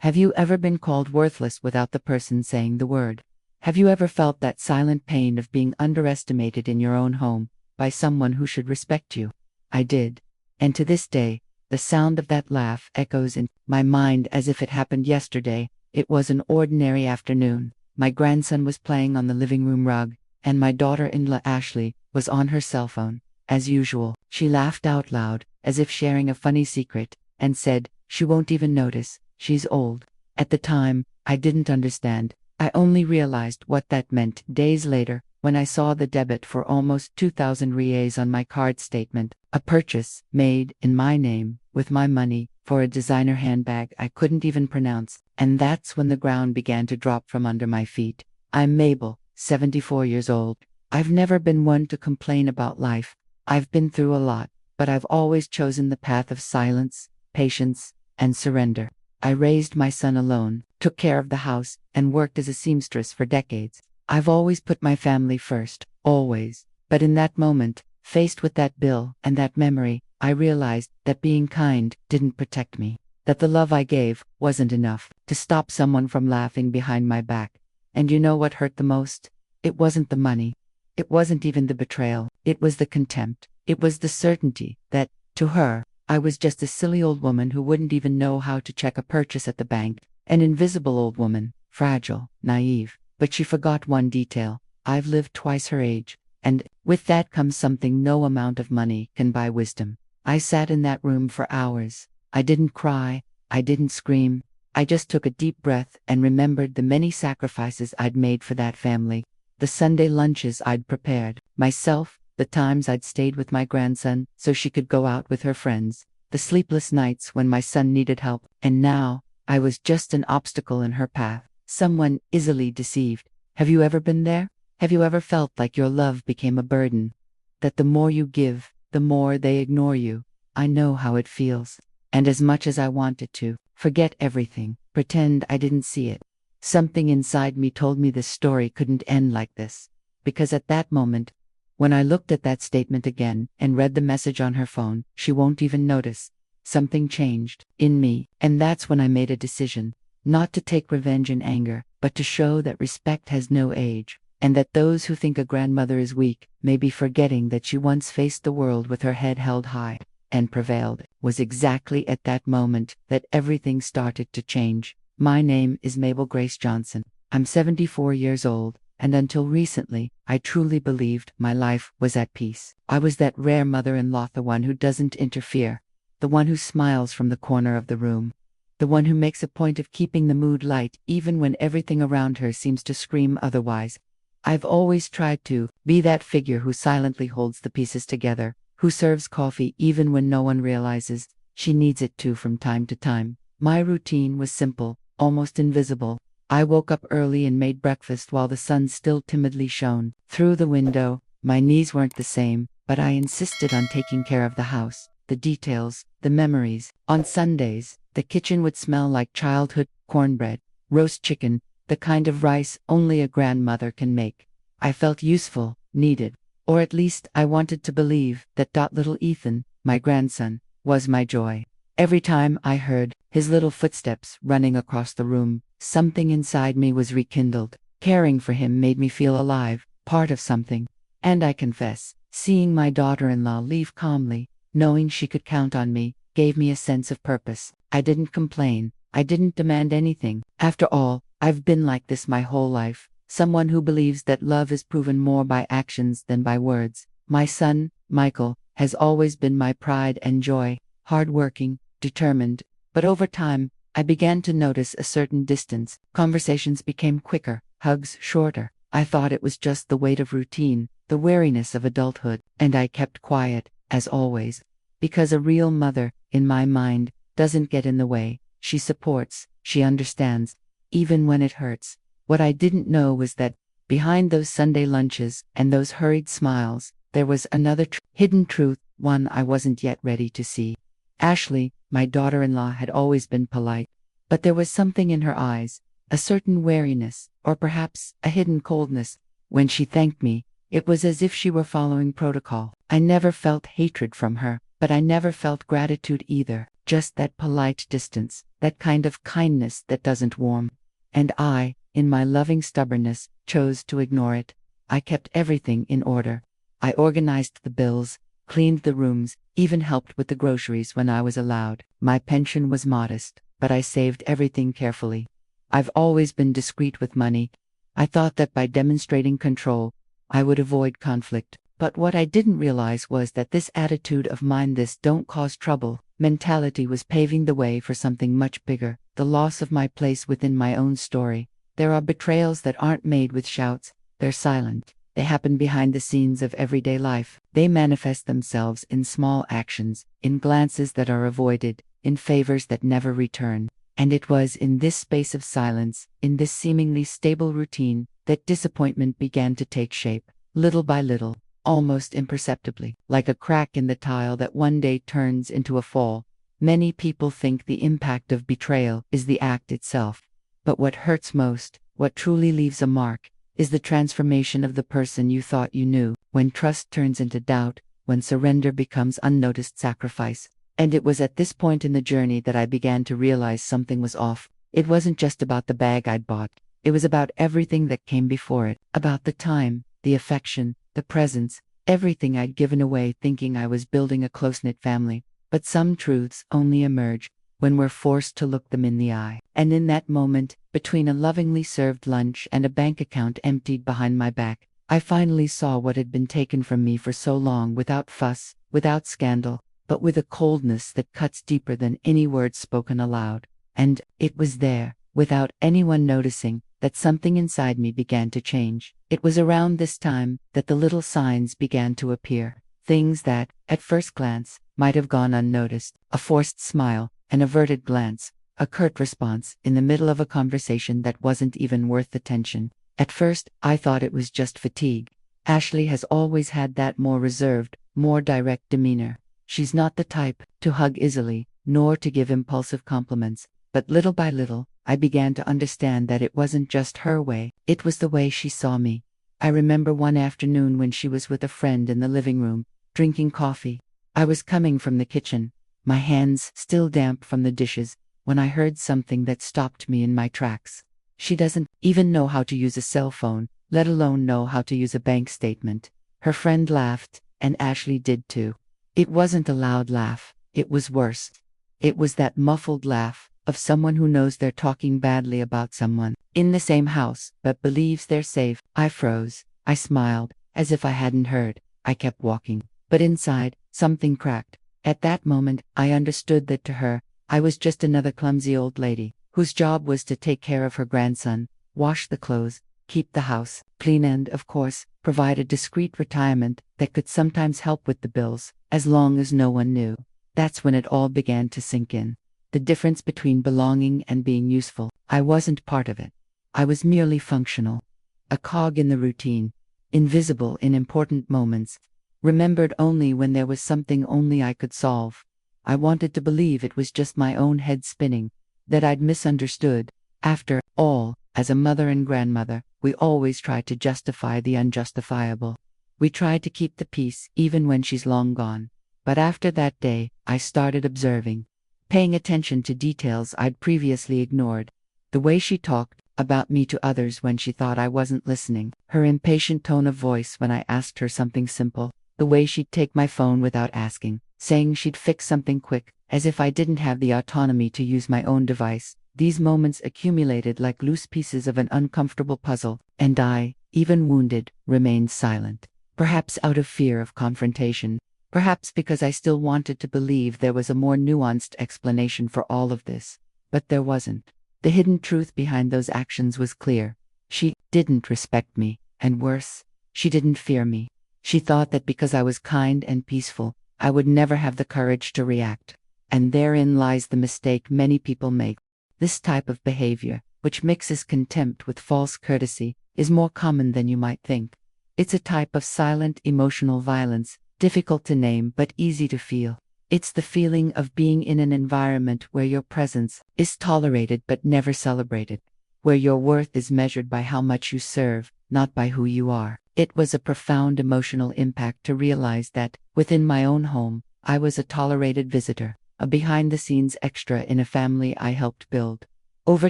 Have you ever been called worthless without the person saying the word? Have you ever felt that silent pain of being underestimated in your own home by someone who should respect you? I did. And to this day, the sound of that laugh echoes in my mind as if it happened yesterday. It was an ordinary afternoon. My grandson was playing on the living room rug, and my daughter-in-law Ashley was on her cell phone. As usual, she laughed out loud, as if sharing a funny secret, and said, "She won't even notice. She's old." At the time, I didn't understand. I only realized what that meant days later, when I saw the debit for almost 2,000 reais on my card statement, a purchase made in my name, with my money, for a designer handbag I couldn't even pronounce, and that's when the ground began to drop from under my feet. I'm Mabel, 74 years old. I've never been one to complain about life. I've been through a lot, but I've always chosen the path of silence, patience, and surrender. I raised my son alone, took care of the house, and worked as a seamstress for decades. I've always put my family first, always. But in that moment, faced with that bill and that memory, I realized that being kind didn't protect me, that the love I gave wasn't enough to stop someone from laughing behind my back. And you know what hurt the most? It wasn't the money. It wasn't even the betrayal. It was the contempt. It was the certainty that, to her, I was just a silly old woman who wouldn't even know how to check a purchase at the bank. An invisible old woman, fragile, naive. But she forgot one detail. I've lived twice her age. And with that comes something no amount of money can buy: wisdom. I sat in that room for hours. I didn't cry. I didn't scream. I just took a deep breath and remembered the many sacrifices I'd made for that family. The Sunday lunches I'd prepared myself, the times I'd stayed with my grandson so she could go out with her friends, the sleepless nights when my son needed help, and now I was just an obstacle in her path, someone easily deceived. Have you ever been there? Have you ever felt like your love became a burden? That the more you give, the more they ignore you? I know how it feels. And as much as I wanted to forget everything, pretend I didn't see it, something inside me told me this story couldn't end like this. Because at that moment, when I looked at that statement again and read the message on her phone, "She won't even notice," something changed in me. And that's when I made a decision, not to take revenge in anger, but to show that respect has no age, and that those who think a grandmother is weak may be forgetting that she once faced the world with her head held high and prevailed. Was exactly at that moment that everything started to change. My name is Mabel Grace Johnson. I'm 74 years old, and until recently, I truly believed my life was at peace. I was that rare mother-in-law, the one who doesn't interfere, the one who smiles from the corner of the room, the one who makes a point of keeping the mood light even when everything around her seems to scream otherwise. I've always tried to be that figure who silently holds the pieces together, who serves coffee even when no one realizes she needs it to from time to time. My routine was simple, almost invisible. I woke up early and made breakfast while the sun still timidly shone through the window. My knees weren't the same, but I insisted on taking care of the house, the details, the memories. On Sundays, the kitchen would smell like childhood cornbread, roast chicken, the kind of rice only a grandmother can make. I felt useful, needed, or at least I wanted to believe that little Ethan, my grandson, was my joy. Every time I heard his little footsteps running across the room, something inside me was rekindled. Caring for him made me feel alive, part of something. And I confess, seeing my daughter-in-law leave calmly, knowing she could count on me, gave me a sense of purpose. I didn't complain. I didn't demand anything. After all, I've been like this my whole life. Someone who believes that love is proven more by actions than by words. My son, Michael, has always been my pride and joy, hardworking, determined. But over time, I began to notice a certain distance. Conversations became quicker, hugs shorter. I thought it was just the weight of routine, the weariness of adulthood, and I kept quiet, as always. Because a real mother, in my mind, doesn't get in the way. She supports, she understands, even when it hurts. What I didn't know was that, behind those Sunday lunches and those hurried smiles, there was another hidden truth, one I wasn't yet ready to see. Ashley, my daughter-in-law, had always been polite, but there was something in her eyes, a certain wariness, or perhaps a hidden coldness. When she thanked me, it was as if she were following protocol. I never felt hatred from her, But I never felt gratitude either, just that polite distance, that kind of kindness that doesn't warm. And I, in my loving stubbornness, chose to ignore it. I kept everything in order. I organized the bills, cleaned the rooms, even helped with the groceries when I was allowed. My pension was modest, but I saved everything carefully. I've always been discreet with money. I thought that by demonstrating control, I would avoid conflict. But what I didn't realize was that this attitude of mine, this "don't cause trouble" mentality, was paving the way for something much bigger, the loss of my place within my own story. There are betrayals that aren't made with shouts, they're silent. They happen behind the scenes of everyday life. They manifest themselves in small actions, in glances that are avoided, in favors that never return. And it was in this space of silence, in this seemingly stable routine, that disappointment began to take shape, little by little, almost imperceptibly, like a crack in the tile that one day turns into a fall. Many people think the impact of betrayal is the act itself. But what hurts most, what truly leaves a mark, is the transformation of the person you thought you knew, when trust turns into doubt, when surrender becomes unnoticed sacrifice. And it was at this point in the journey that I began to realize something was off. It wasn't just about the bag I'd bought. It was about everything that came before it, about the time, the affection, the presence, everything I'd given away thinking I was building a close-knit family. But some truths only emerge when we're forced to look them in the eye. And in that moment, between a lovingly served lunch and a bank account emptied behind my back, I finally saw what had been taken from me for so long, without fuss, without scandal, but with a coldness that cuts deeper than any words spoken aloud. And it was there, without anyone noticing, that something inside me began to change. It was around this time that the little signs began to appear. Things that, at first glance, might have gone unnoticed. A forced smile, an averted glance, a curt response in the middle of a conversation that wasn't even worth the tension. At first, I thought it was just fatigue. Ashley has always had that more reserved, more direct demeanor. She's not the type to hug easily, nor to give impulsive compliments. But little by little, I began to understand that it wasn't just her way, it was the way she saw me. I remember one afternoon when she was with a friend in the living room, drinking coffee. I was coming from the kitchen, my hands still damp from the dishes, when I heard something that stopped me in my tracks. She doesn't even know how to use a cell phone, let alone know how to use a bank statement. Her friend laughed, and Ashley did too. It wasn't a loud laugh, it was worse. It was that muffled laugh of someone who knows they're talking badly about someone in the same house, but believes they're safe. I froze. I smiled, as if I hadn't heard. I kept walking. But inside, something cracked. At that moment, I understood that to her, I was just another clumsy old lady, whose job was to take care of her grandson, wash the clothes, keep the house clean and, of course, provide a discreet retirement that could sometimes help with the bills, as long as no one knew. That's when it all began to sink in. The difference between belonging and being useful. I wasn't part of it. I was merely functional. A cog in the routine, invisible in important moments, remembered only when there was something only I could solve. I wanted to believe it was just my own head spinning, that I'd misunderstood. After all, as a mother and grandmother, we always try to justify the unjustifiable. We try to keep the peace even when she's long gone. But after that day, I started observing, paying attention to details I'd previously ignored. The way she talked about me to others when she thought I wasn't listening, her impatient tone of voice when I asked her something simple, the way she'd take my phone without asking, saying she'd fix something quick, as if I didn't have the autonomy to use my own device. These moments accumulated like loose pieces of an uncomfortable puzzle, and I, even wounded, remained silent. Perhaps out of fear of confrontation. Perhaps because I still wanted to believe there was a more nuanced explanation for all of this. But there wasn't. The hidden truth behind those actions was clear. She didn't respect me, and worse, she didn't fear me. She thought that because I was kind and peaceful, I would never have the courage to react. And therein lies the mistake many people make. This type of behavior, which mixes contempt with false courtesy, is more common than you might think. It's a type of silent emotional violence, difficult to name but easy to feel. It's the feeling of being in an environment where your presence is tolerated but never celebrated, where your worth is measured by how much you serve, not by who you are. It was a profound emotional impact to realize that, within my own home, I was a tolerated visitor, a behind-the-scenes extra in a family I helped build. Over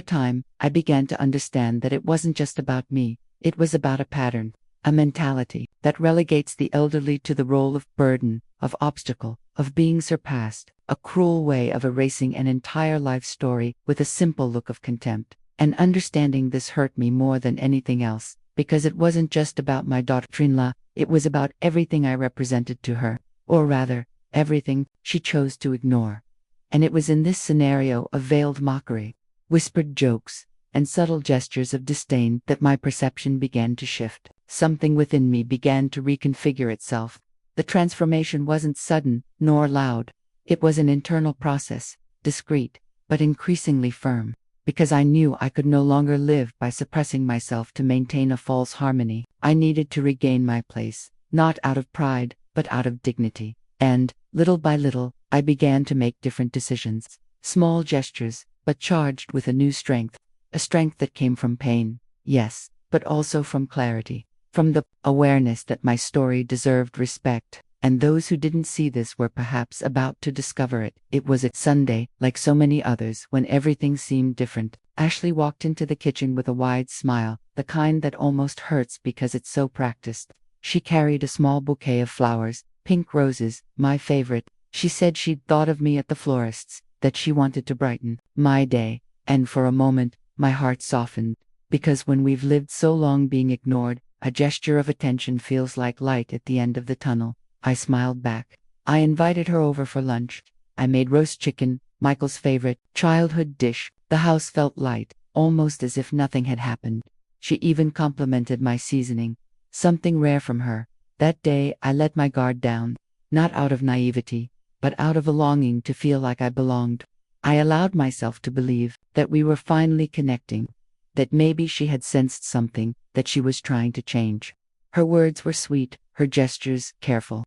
time, I began to understand that it wasn't just about me, it was about a pattern, a mentality that relegates the elderly to the role of burden, of obstacle, of being surpassed, a cruel way of erasing an entire life story with a simple look of contempt. And understanding this hurt me more than anything else, because it wasn't just about my daughter-in-law, it was about everything I represented to her, or rather, everything she chose to ignore. And it was in this scenario of veiled mockery, whispered jokes, and subtle gestures of disdain that my perception began to shift. Something within me began to reconfigure itself. The transformation wasn't sudden, nor loud. It was an internal process, discreet, but increasingly firm, because I knew I could no longer live by suppressing myself to maintain a false harmony. I needed to regain my place, not out of pride, but out of dignity. And, little by little, I began to make different decisions. Small gestures, but charged with a new strength. A strength that came from pain, yes, but also from clarity. From the awareness that my story deserved respect, and those who didn't see this were perhaps about to discover it. It was a Sunday, like so many others, when everything seemed different. Ashley walked into the kitchen with a wide smile, the kind that almost hurts because it's so practiced. She carried a small bouquet of flowers, pink roses, my favorite. She said she'd thought of me at the florist's, that she wanted to brighten my day, and for a moment, my heart softened, because when we've lived so long being ignored, a gesture of attention feels like light at the end of the tunnel. I smiled back. I invited her over for lunch. I made roast chicken, Michael's favorite childhood dish. The house felt light, almost as if nothing had happened. She even complimented my seasoning, something rare from her. That day I let my guard down, not out of naivety, but out of a longing to feel like I belonged. I allowed myself to believe that we were finally connecting, that maybe she had sensed something that she was trying to change. Her words were sweet, her gestures careful.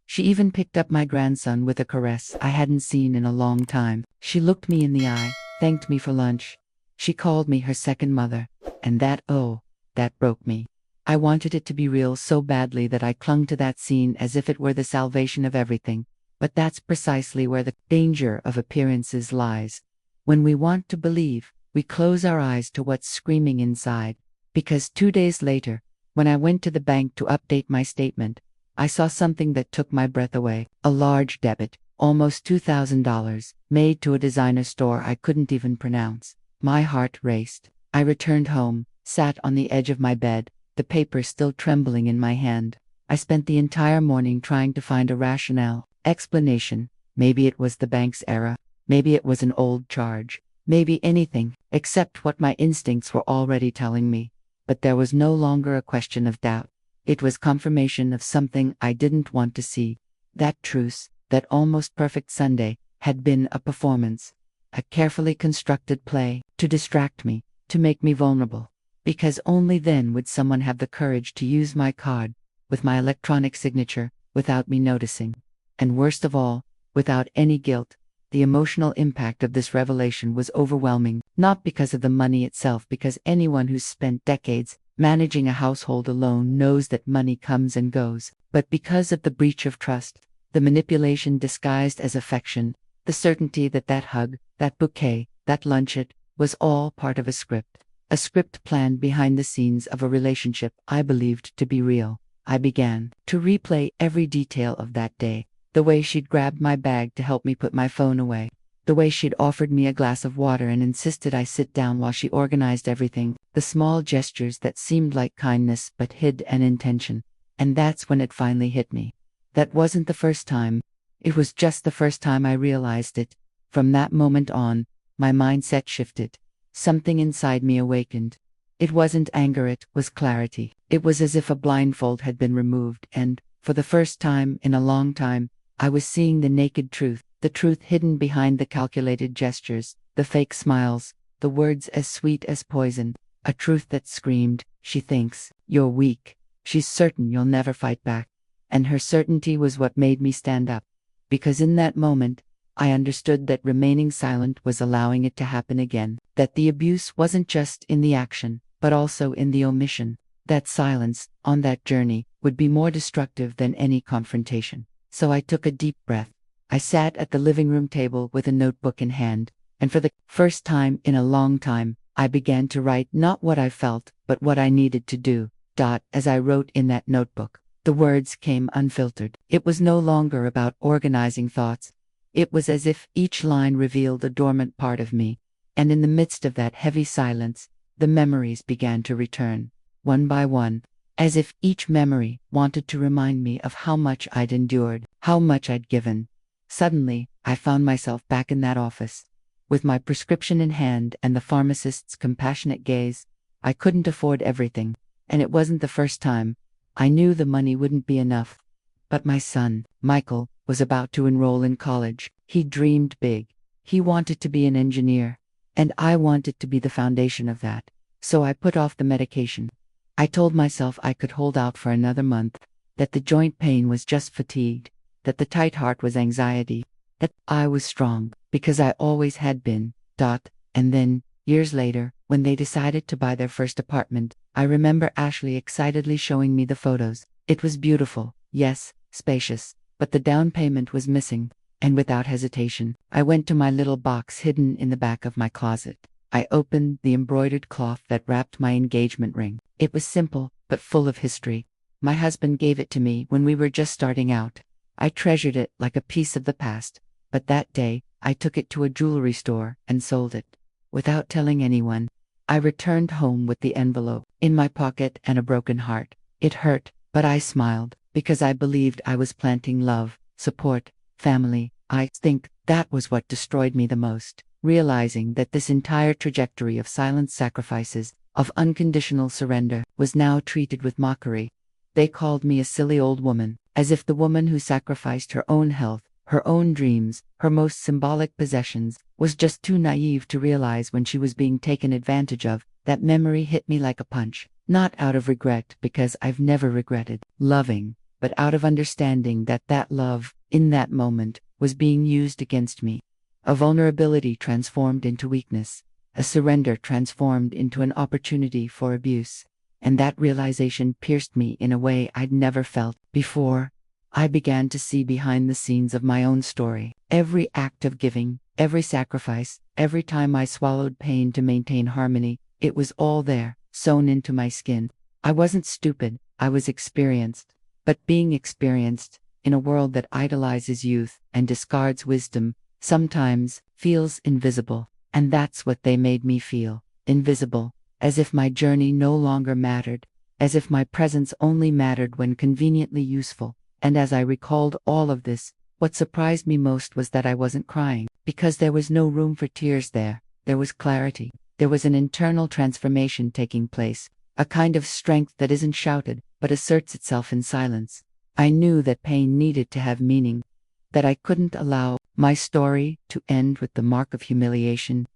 She even picked up my grandson with a caress I hadn't seen in a long time. She looked me in the eye, thanked me for lunch. She called me her second mother, and that broke me. I wanted it to be real so badly that I clung to that scene as if it were the salvation of everything. But that's precisely where the danger of appearances lies. When we want to believe, we close our eyes to what's screaming inside. Because 2 days later, when I went to the bank to update my statement, I saw something that took my breath away. A large debit, almost $2,000, made to a designer store I couldn't even pronounce. My heart raced. I returned home, sat on the edge of my bed, the paper still trembling in my hand. I spent the entire morning trying to find a rationale, explanation. Maybe it was the bank's error. Maybe it was an old charge. Maybe anything, except what my instincts were already telling me. But there was no longer a question of doubt. It was confirmation of something I didn't want to see. That truce, that almost perfect Sunday, had been a performance. A carefully constructed play, to distract me, to make me vulnerable. Because only then would someone have the courage to use my card, with my electronic signature, without me noticing. And worst of all, without any guilt. The emotional impact of this revelation was overwhelming, not because of the money itself, because anyone who's spent decades managing a household alone knows that money comes and goes, but because of the breach of trust, the manipulation disguised as affection, the certainty that that hug, that bouquet, that luncheon, was all part of a script planned behind the scenes of a relationship I believed to be real. I began to replay every detail of that day. The way she'd grabbed my bag to help me put my phone away. The way she'd offered me a glass of water and insisted I sit down while she organized everything. The small gestures that seemed like kindness but hid an intention. And that's when it finally hit me. That wasn't the first time. It was just the first time I realized it. From that moment on, my mindset shifted. Something inside me awakened. It wasn't anger, it was clarity. It was as if a blindfold had been removed and, for the first time in a long time, I was seeing the naked truth, the truth hidden behind the calculated gestures, the fake smiles, the words as sweet as poison, a truth that screamed, she thinks, you're weak. She's certain you'll never fight back. And her certainty was what made me stand up. Because in that moment, I understood that remaining silent was allowing it to happen again, that the abuse wasn't just in the action, but also in the omission, that silence, on that journey, would be more destructive than any confrontation. So I took a deep breath. I sat at the living room table with a notebook in hand, and for the first time in a long time, I began to write not what I felt, but what I needed to do. As I wrote in that notebook, the words came unfiltered. It was no longer about organizing thoughts. It was as if each line revealed a dormant part of me, and in the midst of that heavy silence, the memories began to return, one by one, as if each memory wanted to remind me of how much I'd endured, how much I'd given. Suddenly, I found myself back in that office, with my prescription in hand and the pharmacist's compassionate gaze. I couldn't afford everything, and it wasn't the first time. I knew the money wouldn't be enough. But my son, Michael, was about to enroll in college. He dreamed big. He wanted to be an engineer, and I wanted to be the foundation of that. So I put off the medication. I told myself I could hold out for another month, that the joint pain was just fatigue, that the tight heart was anxiety, that I was strong, because I always had been. And then, years later, when they decided to buy their first apartment, I remember Ashley excitedly showing me the photos. It was beautiful, yes, spacious, but the down payment was missing, and without hesitation, I went to my little box hidden in the back of my closet. I opened the embroidered cloth that wrapped my engagement ring. It was simple, but full of history. My husband gave it to me when we were just starting out. I treasured it like a piece of the past, but that day, I took it to a jewelry store and sold it. Without telling anyone, I returned home with the envelope in my pocket and a broken heart. It hurt, but I smiled, because I believed I was planting love, support, family. I think that was what destroyed me the most, realizing that this entire trajectory of silent sacrifices, of unconditional surrender, was now treated with mockery. They called me a silly old woman, as if the woman who sacrificed her own health, her own dreams, her most symbolic possessions, was just too naive to realize when she was being taken advantage of. That memory hit me like a punch, not out of regret, because I've never regretted loving, but out of understanding that that love, in that moment, was being used against me. A vulnerability transformed into weakness, a surrender transformed into an opportunity for abuse. And that realization pierced me in a way I'd never felt before. I began to see behind the scenes of my own story. Every act of giving, every sacrifice, every time I swallowed pain to maintain harmony, it was all there, sewn into my skin. I wasn't stupid, I was experienced. But being experienced, in a world that idolizes youth and discards wisdom, sometimes feels invisible. And that's what they made me feel, invisible, as if my journey no longer mattered, as if my presence only mattered when conveniently useful. And as I recalled all of this, what surprised me most was that I wasn't crying, because there was no room for tears there. There was clarity. There was an internal transformation taking place, a kind of strength that isn't shouted, but asserts itself in silence. I knew that pain needed to have meaning, that I couldn't allow my story to end with the mark of humiliation,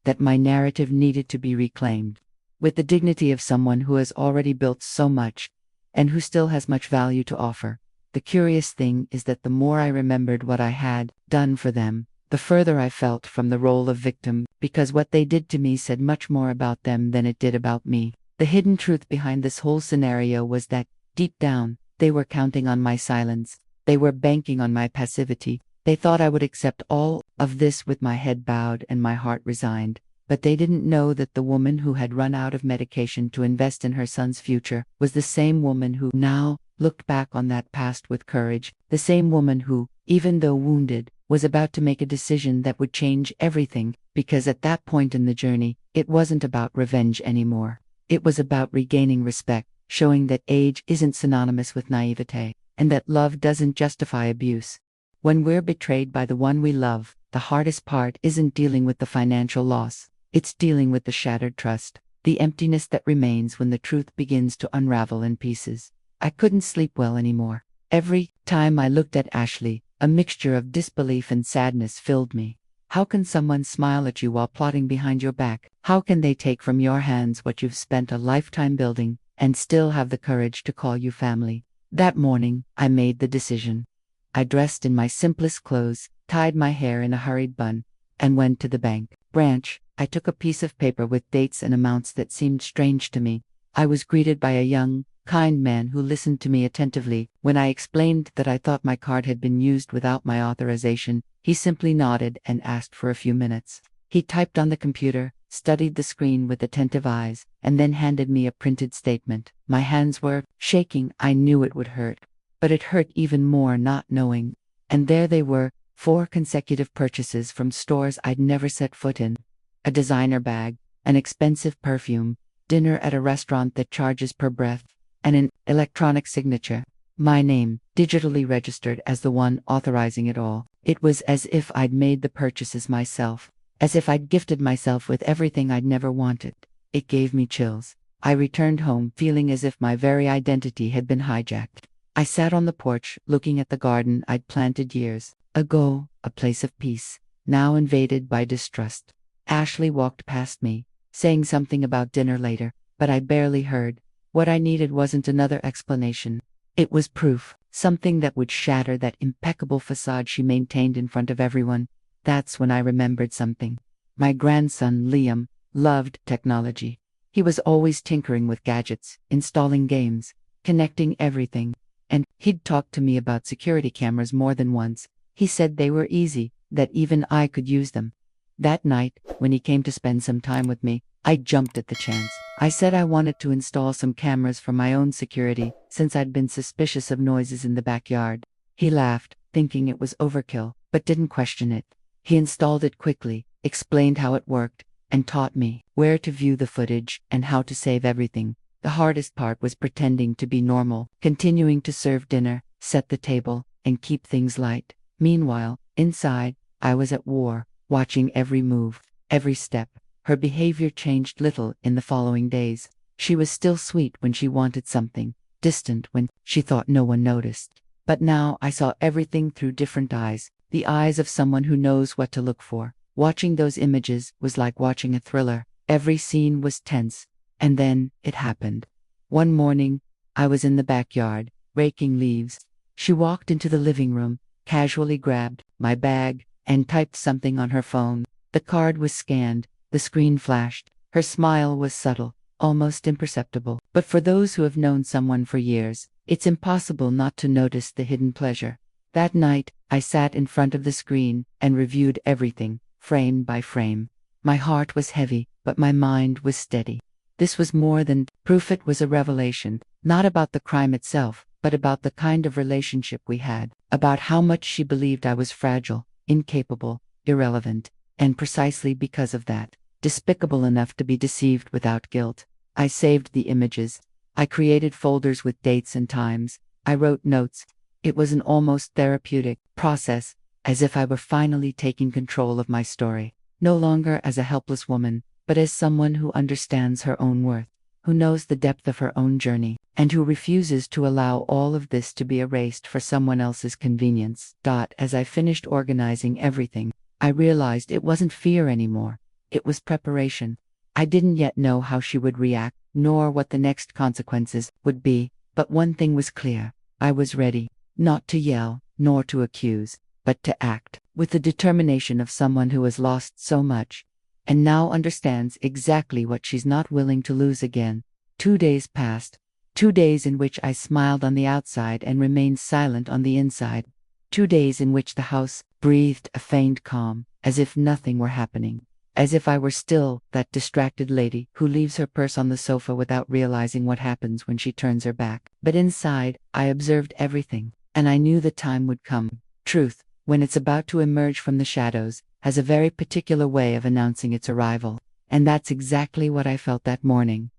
that my narrative needed to be reclaimed, with the dignity of someone who has already built so much, and who still has much value to offer. The curious thing is that the more I remembered what I had done for them, the further I felt from the role of victim, because what they did to me said much more about them than it did about me. The hidden truth behind this whole scenario was that, deep down, they were counting on my silence. They were banking on my passivity. They thought I would accept all of this with my head bowed and my heart resigned. But they didn't know that the woman who had run out of medication to invest in her son's future was the same woman who now looked back on that past with courage, the same woman who, even though wounded, was about to make a decision that would change everything, because at that point in the journey, it wasn't about revenge anymore. It was about regaining respect, showing that age isn't synonymous with naivete, and that love doesn't justify abuse. When we're betrayed by the one we love, the hardest part isn't dealing with the financial loss. It's dealing with the shattered trust, the emptiness that remains when the truth begins to unravel in pieces. I couldn't sleep well anymore. Every time I looked at Ashley, a mixture of disbelief and sadness filled me. How can someone smile at you while plotting behind your back? How can they take from your hands what you've spent a lifetime building, and still have the courage to call you family? That morning, I made the decision. I dressed in my simplest clothes, tied my hair in a hurried bun, and went to the bank branch. I took a piece of paper with dates and amounts that seemed strange to me. I was greeted by a young, kind man who listened to me attentively. When I explained that I thought my card had been used without my authorization, he simply nodded and asked for a few minutes. He typed on the computer, studied the screen with attentive eyes, and then handed me a printed statement. My hands were shaking. I knew it would hurt. But it hurt even more not knowing. And there they were, 4 consecutive purchases from stores I'd never set foot in. A designer bag, an expensive perfume, dinner at a restaurant that charges per breath, and an electronic signature. My name, digitally registered as the one authorizing it all. It was as if I'd made the purchases myself. As if I'd gifted myself with everything I'd never wanted. It gave me chills. I returned home feeling as if my very identity had been hijacked. I sat on the porch, looking at the garden I'd planted years ago, a place of peace, now invaded by distrust. Ashley walked past me, saying something about dinner later, but I barely heard. What I needed wasn't another explanation. It was proof, something that would shatter that impeccable facade she maintained in front of everyone. That's when I remembered something. My grandson, Liam, loved technology. He was always tinkering with gadgets, installing games, connecting everything. And he'd talked to me about security cameras more than once. He said they were easy, that even I could use them. That night, when he came to spend some time with me, I jumped at the chance. I said I wanted to install some cameras for my own security, since I'd been suspicious of noises in the backyard. He laughed, thinking it was overkill, but didn't question it. He installed it quickly, explained how it worked, and taught me where to view the footage and how to save everything. The hardest part was pretending to be normal, continuing to serve dinner, set the table, and keep things light. Meanwhile, inside, I was at war, watching every move, every step. Her behavior changed little in the following days. She was still sweet when she wanted something, distant when she thought no one noticed. But now I saw everything through different eyes, the eyes of someone who knows what to look for. Watching those images was like watching a thriller. Every scene was tense. And then, it happened. One morning, I was in the backyard, raking leaves. She walked into the living room, casually grabbed my bag, and typed something on her phone. The card was scanned, the screen flashed. Her smile was subtle, almost imperceptible. But for those who have known someone for years, it's impossible not to notice the hidden pleasure. That night, I sat in front of the screen and reviewed everything, frame by frame. My heart was heavy, but my mind was steady. This was more than proof. It was a revelation, not about the crime itself, but about the kind of relationship we had, about how much she believed I was fragile, incapable, irrelevant, and precisely because of that, despicable enough to be deceived without guilt. I saved the images. I created folders with dates and times. I wrote notes. It was an almost therapeutic process, as if I were finally taking control of my story, no longer as a helpless woman, but as someone who understands her own worth, who knows the depth of her own journey, and who refuses to allow all of this to be erased for someone else's convenience. As I finished organizing everything, I realized it wasn't fear anymore. It was preparation. I didn't yet know how she would react, nor what the next consequences would be, but one thing was clear. I was ready, not to yell, nor to accuse, but to act, with the determination of someone who has lost so much, and now understands exactly what she's not willing to lose again. 2 days passed. 2 days in which I smiled on the outside and remained silent on the inside. 2 days in which the house breathed a faint calm, as if nothing were happening. As if I were still that distracted lady who leaves her purse on the sofa without realizing what happens when she turns her back. But inside, I observed everything, and I knew the time would come. Truth, when it's about to emerge from the shadows, has a very particular way of announcing its arrival. And that's exactly what I felt that morning.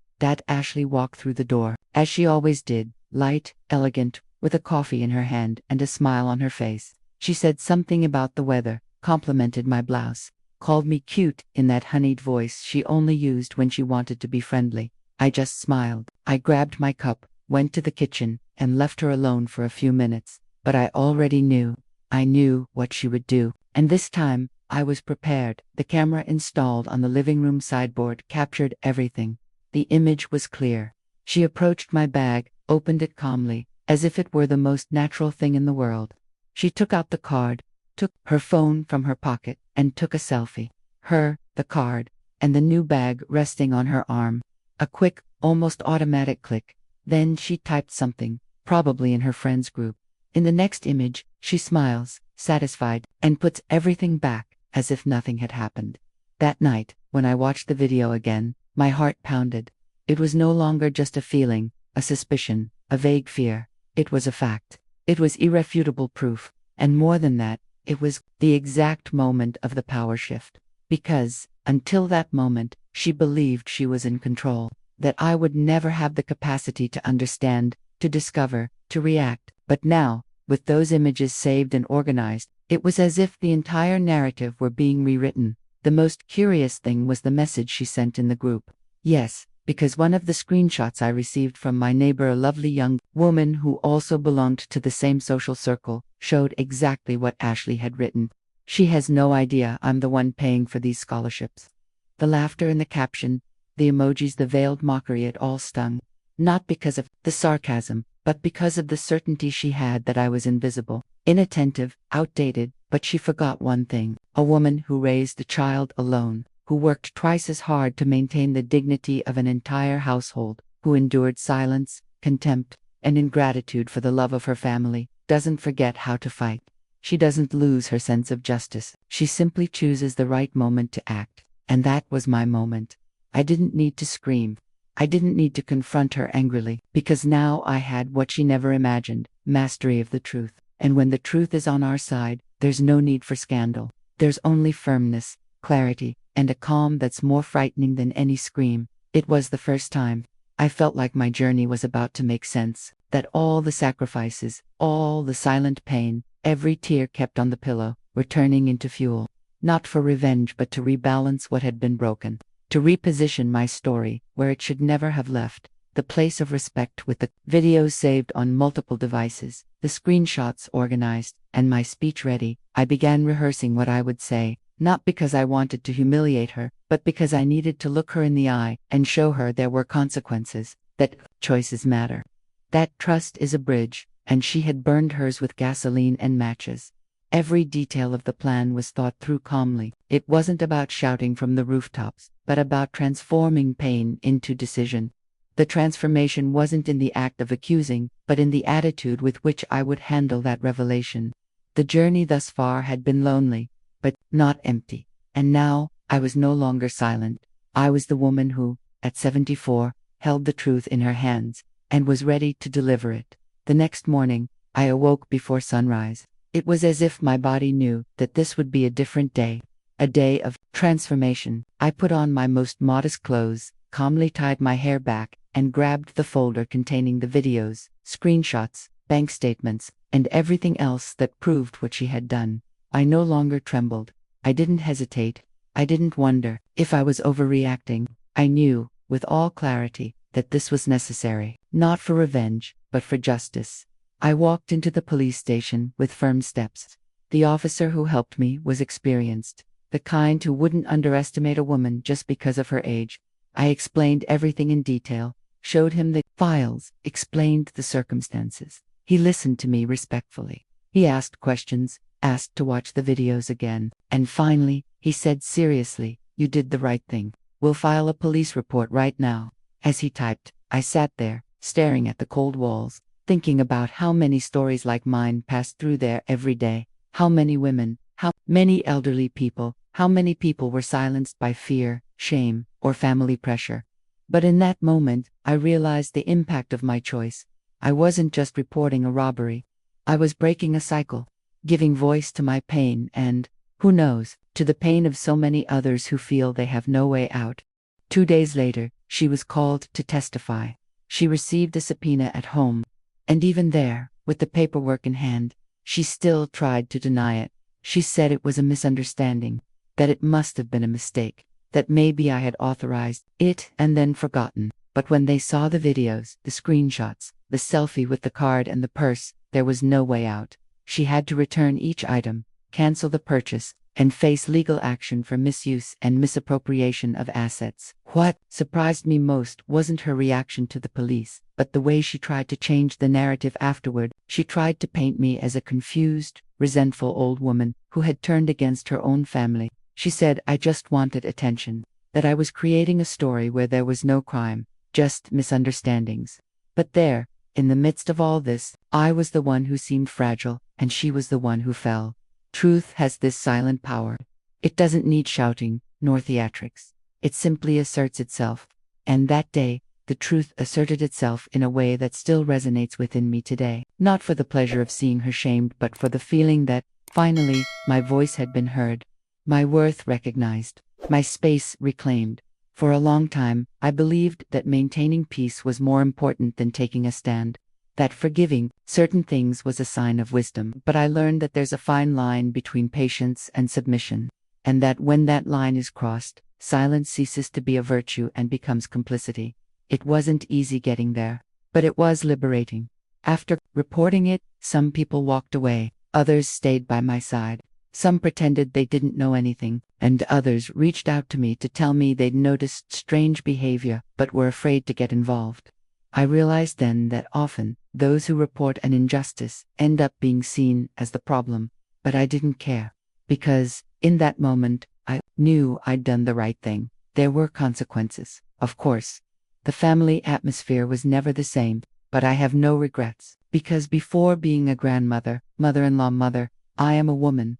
Ashley walked through the door, as she always did, light, elegant, with a coffee in her hand and a smile on her face. She said something about the weather, complimented my blouse, called me cute in that honeyed voice she only used when she wanted to be friendly. I just smiled. I grabbed my cup, went to the kitchen, and left her alone for a few minutes. But I already knew. I knew what she would do. And this time, I was prepared. The camera installed on the living room sideboard captured everything. The image was clear. She approached my bag, opened it calmly, as if it were the most natural thing in the world. She took out the card, took her phone from her pocket, and took a selfie. Her, the card, and the new bag resting on her arm. A quick, almost automatic click. Then she typed something, probably in her friend's group. In the next image, she smiles, satisfied, and puts everything back, as if nothing had happened. That night, when I watched the video again, my heart pounded. It was no longer just a feeling, a suspicion, a vague fear. It was a fact. It was irrefutable proof. And more than that, it was the exact moment of the power shift. Because, until that moment, she believed she was in control, that I would never have the capacity to understand, to discover, to react. But now, with those images saved and organized, it was as if the entire narrative were being rewritten. The most curious thing was the message she sent in the group. Yes, because one of the screenshots I received from my neighbor, a lovely young woman who also belonged to the same social circle, showed exactly what Ashley had written. She has no idea I'm the one paying for these scholarships. The laughter in the caption, the emojis, the veiled mockery, it all stung. Not because of the sarcasm, but because of the certainty she had that I was invisible, inattentive, outdated. But she forgot one thing: a woman who raised a child alone, who worked twice as hard to maintain the dignity of an entire household, who endured silence, contempt, and ingratitude for the love of her family, doesn't forget how to fight. She doesn't lose her sense of justice. She simply chooses the right moment to act. And that was my moment. I didn't need to scream. I didn't need to confront her angrily, because now I had what she never imagined: mastery of the truth. And when the truth is on our side, there's no need for scandal. There's only firmness, clarity, and a calm that's more frightening than any scream. It was the first time I felt like my journey was about to make sense, that all the sacrifices, all the silent pain, every tear kept on the pillow, were turning into fuel, not for revenge but to rebalance what had been broken, to reposition my story where it should never have left, the place of respect. With the videos saved on multiple devices, the screenshots organized, and my speech ready, I began rehearsing what I would say, not because I wanted to humiliate her, but because I needed to look her in the eye and show her there were consequences, that choices matter. That trust is a bridge, and she had burned hers with gasoline and matches. Every detail of the plan was thought through calmly. It wasn't about shouting from the rooftops, but about transforming pain into decision. The transformation wasn't in the act of accusing, but in the attitude with which I would handle that revelation. The journey thus far had been lonely, but not empty. And now, I was no longer silent. I was the woman who, at 74, held the truth in her hands, and was ready to deliver it. The next morning, I awoke before sunrise. It was as if my body knew that this would be a different day, a day of transformation. I put on my most modest clothes, calmly tied my hair back, and grabbed the folder containing the videos, screenshots, bank statements, and everything else that proved what she had done. I no longer trembled. I didn't hesitate. I didn't wonder if I was overreacting. I knew, with all clarity, that this was necessary, not for revenge, but for justice. I walked into the police station with firm steps. The officer who helped me was experienced, the kind who wouldn't underestimate a woman just because of her age. I explained everything in detail, showed him the files, explained the circumstances. He listened to me respectfully. He asked questions, asked to watch the videos again, and finally, he said seriously, "You did the right thing. We'll file a police report right now." As he typed, I sat there, staring at the cold walls, thinking about how many stories like mine passed through there every day. How many women, how many elderly people, how many people were silenced by fear, shame, or family pressure. But in that moment, I realized the impact of my choice. I wasn't just reporting a robbery. I was breaking a cycle, giving voice to my pain and, who knows, to the pain of so many others who feel they have no way out. 2 days later, she was called to testify. She received a subpoena at home. And even there, with the paperwork in hand, she still tried to deny it. She said it was a misunderstanding, that it must have been a mistake, that maybe I had authorized it and then forgotten. But when they saw the videos, the screenshots, the selfie with the card and the purse, there was no way out. She had to return each item, cancel the purchase, and face legal action for misuse and misappropriation of assets. What surprised me most wasn't her reaction to the police, but the way she tried to change the narrative afterward. She tried to paint me as a confused, resentful old woman who had turned against her own family. She said I just wanted attention, that I was creating a story where there was no crime, just misunderstandings. But there, in the midst of all this, I was the one who seemed fragile, and she was the one who fell. Truth has this silent power. It doesn't need shouting, nor theatrics. It simply asserts itself. And that day, the truth asserted itself in a way that still resonates within me today. Not for the pleasure of seeing her shamed, but for the feeling that, finally, my voice had been heard, my worth recognized, my space reclaimed. For a long time, I believed that maintaining peace was more important than taking a stand, that forgiving certain things was a sign of wisdom. But I learned that there's a fine line between patience and submission, and that when that line is crossed, silence ceases to be a virtue and becomes complicity. It wasn't easy getting there, but it was liberating. After reporting it, some people walked away, others stayed by my side. Some pretended they didn't know anything, and others reached out to me to tell me they'd noticed strange behavior but were afraid to get involved. I realized then that often, those who report an injustice end up being seen as the problem, but I didn't care. Because, in that moment, I knew I'd done the right thing. There were consequences, of course. The family atmosphere was never the same, but I have no regrets. Because before being a grandmother, mother-in-law, mother, I am a woman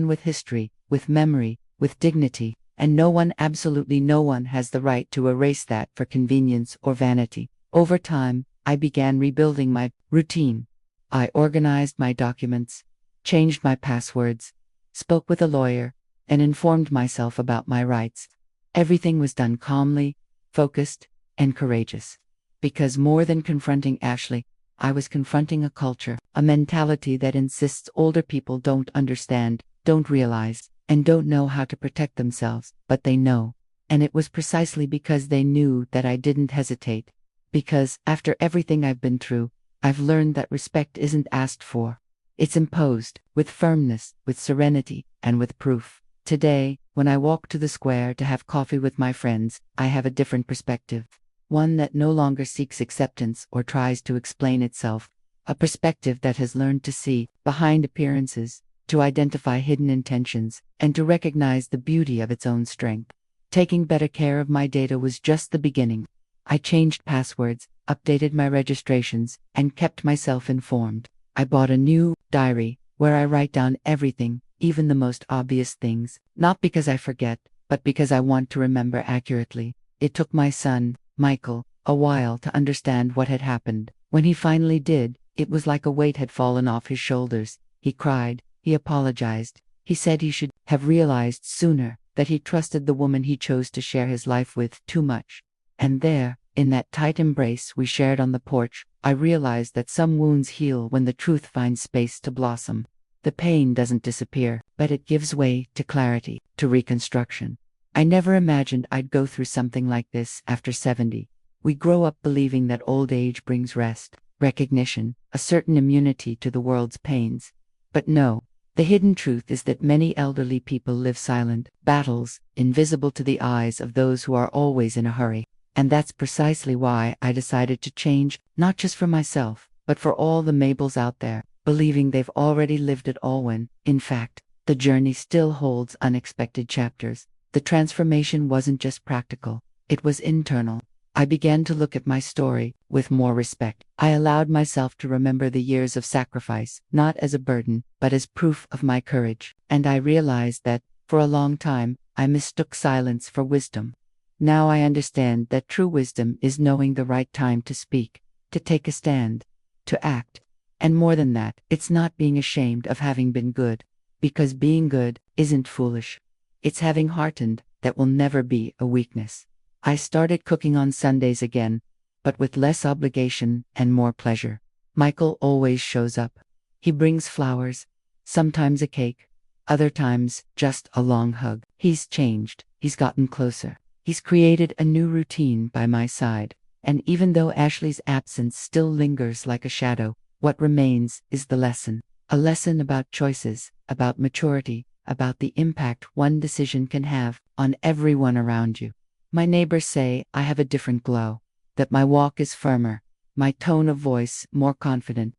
with history, with memory, with dignity, and no one, absolutely no one, has the right to erase that for convenience or vanity. Over time, I began rebuilding my routine. I organized my documents, changed my passwords, spoke with a lawyer, and informed myself about my rights. Everything was done calmly, focused, and courageous. Because more than confronting Ashley, I was confronting a culture, a mentality that insists older people don't understand, don't realize, and don't know how to protect themselves, but they know. And it was precisely because they knew that I didn't hesitate. Because, after everything I've been through, I've learned that respect isn't asked for. It's imposed, with firmness, with serenity, and with proof. Today, when I walk to the square to have coffee with my friends, I have a different perspective. One that no longer seeks acceptance or tries to explain itself. A perspective that has learned to see behind appearances, to identify hidden intentions, and to recognize the beauty of its own strength. Taking better care of my data was just the beginning. I changed passwords, updated my registrations, and kept myself informed. I bought a new diary where I write down everything, even the most obvious things, not because I forget, but because I want to remember accurately. It took my son, Michael, a while to understand what had happened. When he finally did, it was like a weight had fallen off his shoulders. He cried, he apologized. He said he should have realized sooner that he trusted the woman he chose to share his life with too much. And there, in that tight embrace we shared on the porch, I realized that some wounds heal when the truth finds space to blossom. The pain doesn't disappear, but it gives way to clarity, to reconstruction. I never imagined I'd go through something like this after 70. We grow up believing that old age brings rest, recognition, a certain immunity to the world's pains. But no, the hidden truth is that many elderly people live silent battles, invisible to the eyes of those who are always in a hurry. And that's precisely why I decided to change, not just for myself, but for all the Mabels out there, believing they've already lived it all when, in fact, the journey still holds unexpected chapters. The transformation wasn't just practical, it was internal. I began to look at my story with more respect. I allowed myself to remember the years of sacrifice, not as a burden, but as proof of my courage. And I realized that, for a long time, I mistook silence for wisdom. Now I understand that true wisdom is knowing the right time to speak, to take a stand, to act. And more than that, it's not being ashamed of having been good. Because being good isn't foolish. It's having hardened that will never be a weakness. I started cooking on Sundays again, but with less obligation and more pleasure. Michael always shows up. He brings flowers, sometimes a cake, other times just a long hug. He's changed, he's gotten closer. He's created a new routine by my side, and even though Ashley's absence still lingers like a shadow, what remains is the lesson. A lesson about choices, about maturity, about the impact one decision can have on everyone around you. My neighbors say I have a different glow, that my walk is firmer, my tone of voice more confident.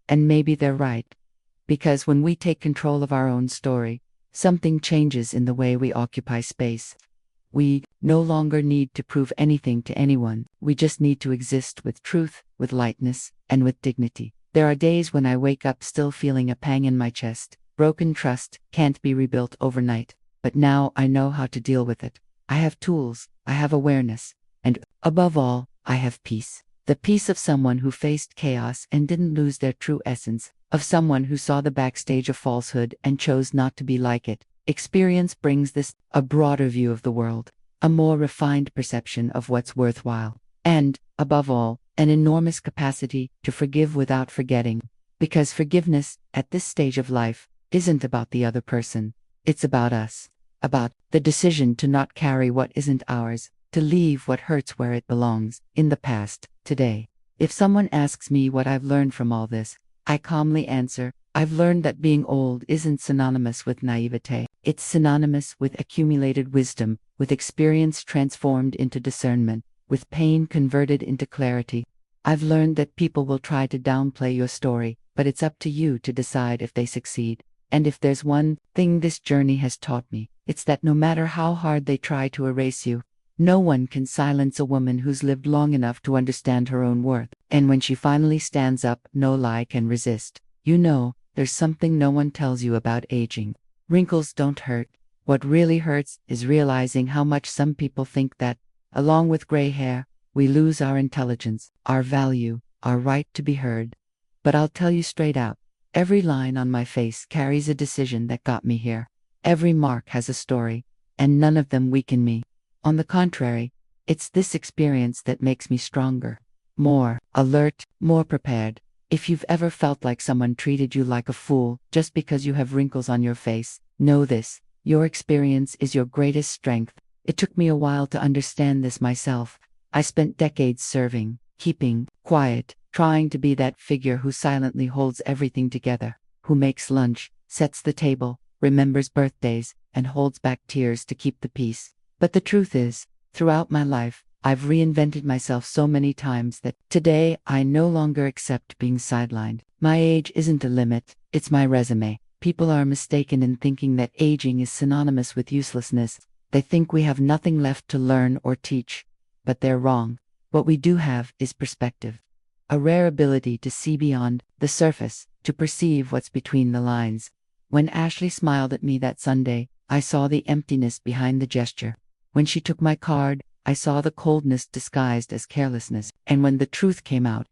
And maybe they're right. Because when we take control of our own story, something changes in the way we occupy space. We no longer need to prove anything to anyone. We just need to exist with truth, with lightness, and with dignity. There are days when I wake up still feeling a pang in my chest. Broken trust can't be rebuilt overnight, but now I know how to deal with it. I have tools, I have awareness, and, above all, I have peace. The peace of someone who faced chaos and didn't lose their true essence, of someone who saw the backstage of falsehood and chose not to be like it. Experience brings this, a broader view of the world, a more refined perception of what's worthwhile, and, above all, an enormous capacity to forgive without forgetting. Because forgiveness, at this stage of life, isn't about the other person. It's about us. About the decision to not carry what isn't ours, to leave what hurts where it belongs, in the past, today. If someone asks me what I've learned from all this, I calmly answer, I've learned that being old isn't synonymous with naivete. It's synonymous with accumulated wisdom, with experience transformed into discernment, with pain converted into clarity. I've learned that people will try to downplay your story, but it's up to you to decide if they succeed. And if there's one thing this journey has taught me, it's that no matter how hard they try to erase you, no one can silence a woman who's lived long enough to understand her own worth. And when she finally stands up, no lie can resist. You know, there's something no one tells you about aging. Wrinkles don't hurt. What really hurts is realizing how much some people think that, along with gray hair, we lose our intelligence, our value, our right to be heard. But I'll tell you straight out, every line on my face carries a decision that got me here. Every mark has a story, and none of them weaken me. On the contrary, it's this experience that makes me stronger, more alert, more prepared. If you've ever felt like someone treated you like a fool just because you have wrinkles on your face, know this: your experience is your greatest strength. It took me a while to understand this myself. I spent decades serving, keeping quiet, trying to be that figure who silently holds everything together, who makes lunch, sets the table, remembers birthdays, and holds back tears to keep the peace. But the truth is, throughout my life, I've reinvented myself so many times that today I no longer accept being sidelined. My age isn't a limit, it's my resume. People are mistaken in thinking that aging is synonymous with uselessness. They think we have nothing left to learn or teach. But they're wrong. What we do have is perspective. A rare ability to see beyond the surface, to perceive what's between the lines. When Ashley smiled at me that Sunday, I saw the emptiness behind the gesture. When she took my card, I saw the coldness disguised as carelessness. And when the truth came out,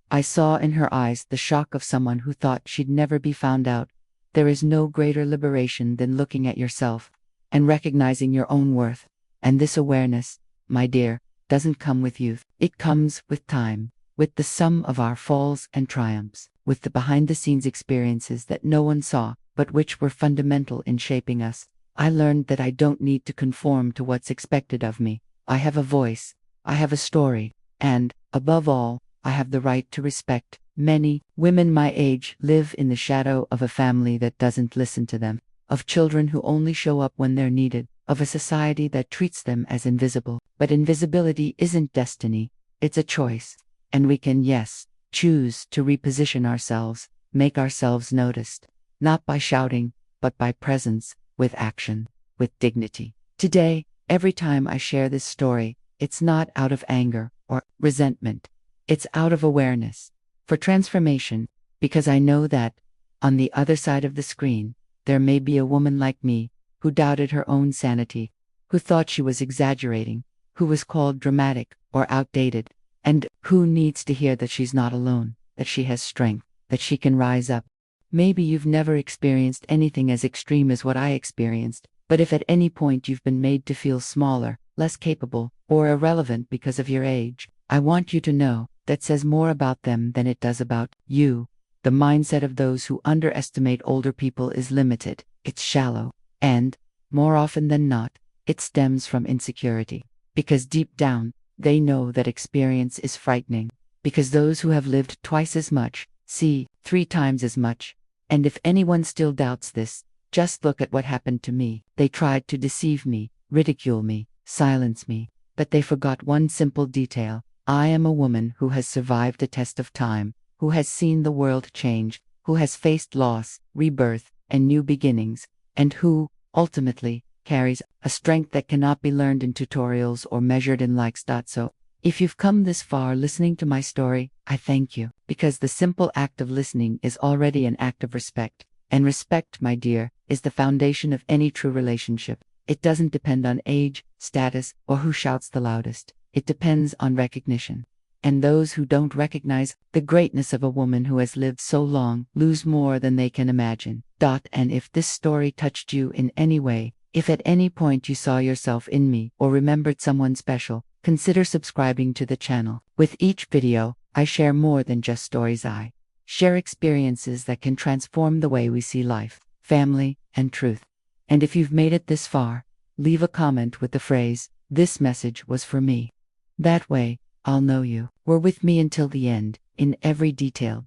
I saw in her eyes the shock of someone who thought she'd never be found out. There is no greater liberation than looking at yourself and recognizing your own worth. And this awareness, my dear, doesn't come with youth. It comes with time, with the sum of our falls and triumphs, with the behind-the-scenes experiences that no one saw, but which were fundamental in shaping us. I learned that I don't need to conform to what's expected of me. I have a voice, I have a story, and, above all, I have the right to respect. Many women my age live in the shadow of a family that doesn't listen to them, of children who only show up when they're needed, of a society that treats them as invisible. But invisibility isn't destiny, it's a choice. And we can, yes, choose to reposition ourselves, make ourselves noticed, not by shouting, but by presence, with action, with dignity. Today, every time I share this story, it's not out of anger or resentment. It's out of awareness, for transformation, because I know that, on the other side of the screen, there may be a woman like me, who doubted her own sanity, who thought she was exaggerating, who was called dramatic or outdated, and who needs to hear that she's not alone, that she has strength, that she can rise up. Maybe you've never experienced anything as extreme as what I experienced, but if at any point you've been made to feel smaller, less capable, or irrelevant because of your age, I want you to know that says more about them than it does about you. The mindset of those who underestimate older people is limited, it's shallow, and, more often than not, it stems from insecurity. Because deep down, they know that experience is frightening. Because those who have lived twice as much, see 3 times as much. And if anyone still doubts this, just look at what happened to me. They tried to deceive me, ridicule me, silence me, but they forgot one simple detail. I am a woman who has survived a test of time, who has seen the world change, who has faced loss, rebirth, and new beginnings, and who, ultimately, carries a strength that cannot be learned in tutorials or measured in likes. So, If you've come this far listening to my story, I thank you, because the simple act of listening is already an act of respect. And respect, my dear, is the foundation of any true relationship. It doesn't depend on age, status, or who shouts the loudest. It depends on recognition. And those who don't recognize the greatness of a woman who has lived so long lose more than they can imagine. And if this story touched you in any way, if at any point you saw yourself in me or remembered someone special, consider subscribing to the channel. With each video, I share more than just stories. I share experiences that can transform the way we see life, family, and truth. And if you've made it this far, leave a comment with the phrase, "This message was for me." That way, I'll know you were with me until the end, in every detail.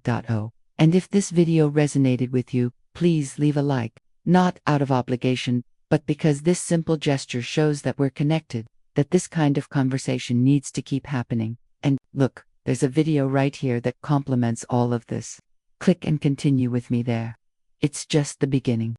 And if this video resonated with you, please leave a like, not out of obligation, but because this simple gesture shows that we're connected, that this kind of conversation needs to keep happening. And look, there's a video right here that complements all of this. Click and continue with me there. It's just the beginning.